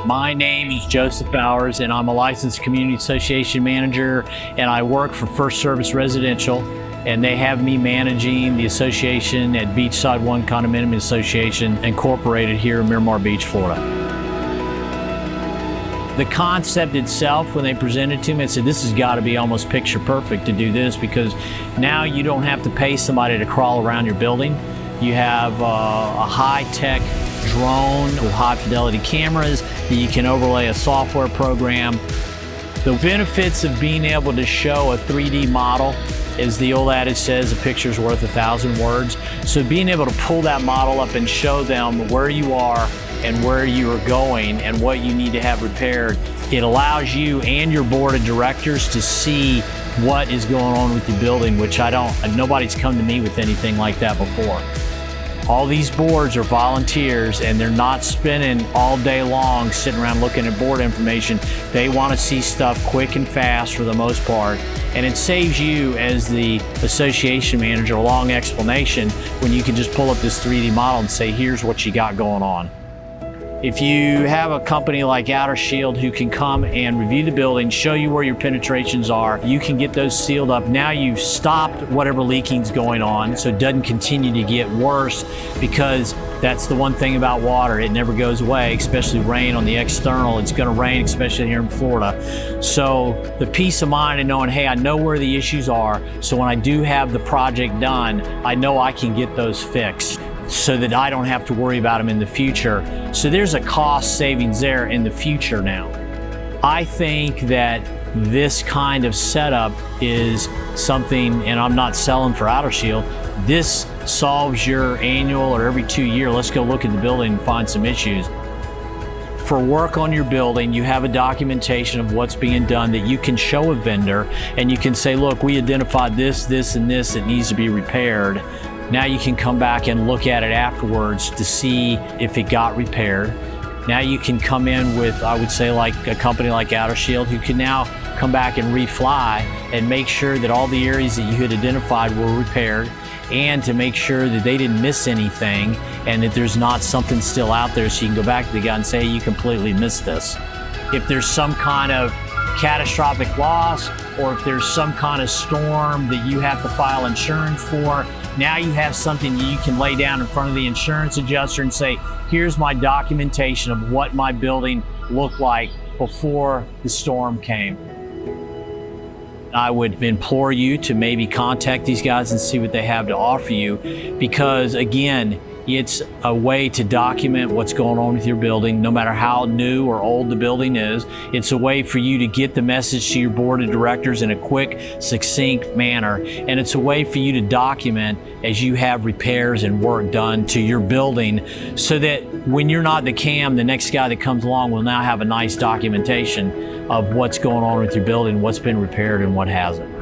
My name is Joseph Bowers, and I'm a licensed community association manager, and I work for First Service Residential, and they have me managing the association at Beachside One Condominium Association, incorporated here in Miramar Beach, Florida. The concept itself, when they presented to me, I said, this has got to be almost picture perfect to do this, because now you don't have to pay somebody to crawl around your building. You have a high-tech drone with high-fidelity cameras that you can overlay a software program. The benefits of being able to show a 3D model, as the old adage says, a picture's worth 1,000 words. So being able to pull that model up and show them where you are and where you are going and what you need to have repaired, it allows you and your board of directors to see what is going on with your building, which nobody's come to me with anything like that before. All these boards are volunteers, and they're not spending all day long sitting around looking at board information. They want to see stuff quick and fast for the most part, and it saves you as the association manager a long explanation when you can just pull up this 3D model and say, here's what you got going on. If you have a company like OuterShield who can come and review the building, show you where your penetrations are, you can get those sealed up. Now you've stopped whatever leaking's going on, so it doesn't continue to get worse, because that's the one thing about water. It never goes away, especially rain on the external. It's gonna rain, especially here in Florida. So the peace of mind of knowing, hey, I know where the issues are, so when I do have the project done, I know I can get those fixed, so that I don't have to worry about them in the future. So there's a cost savings there in the future now. I think that this kind of setup is something, and I'm not selling for OuterShield, this solves your annual or every 2 year, let's go look at the building and find some issues. For work on your building, you have a documentation of what's being done that you can show a vendor, and you can say, look, we identified this, this, and this that needs to be repaired. Now you can come back and look at it afterwards to see if it got repaired. Now you can come in with, I would say, like a company like OuterShield, who can now come back and refly and make sure that all the areas that you had identified were repaired, and to make sure that they didn't miss anything and that there's not something still out there, so you can go back to the guy and say, hey, you completely missed this. If there's some kind of catastrophic loss, or if there's some kind of storm that you have to file insurance for, now you have something you can lay down in front of the insurance adjuster and say, here's my documentation of what my building looked like before the storm came. I would implore you to maybe contact these guys and see what they have to offer you, because again, it's a way to document what's going on with your building, no matter how new or old the building is. It's a way for you to get the message to your board of directors in a quick, succinct manner. And it's a way for you to document as you have repairs and work done to your building, so that when you're not the CAM, the next guy that comes along will now have a nice documentation of what's going on with your building, what's been repaired and what hasn't.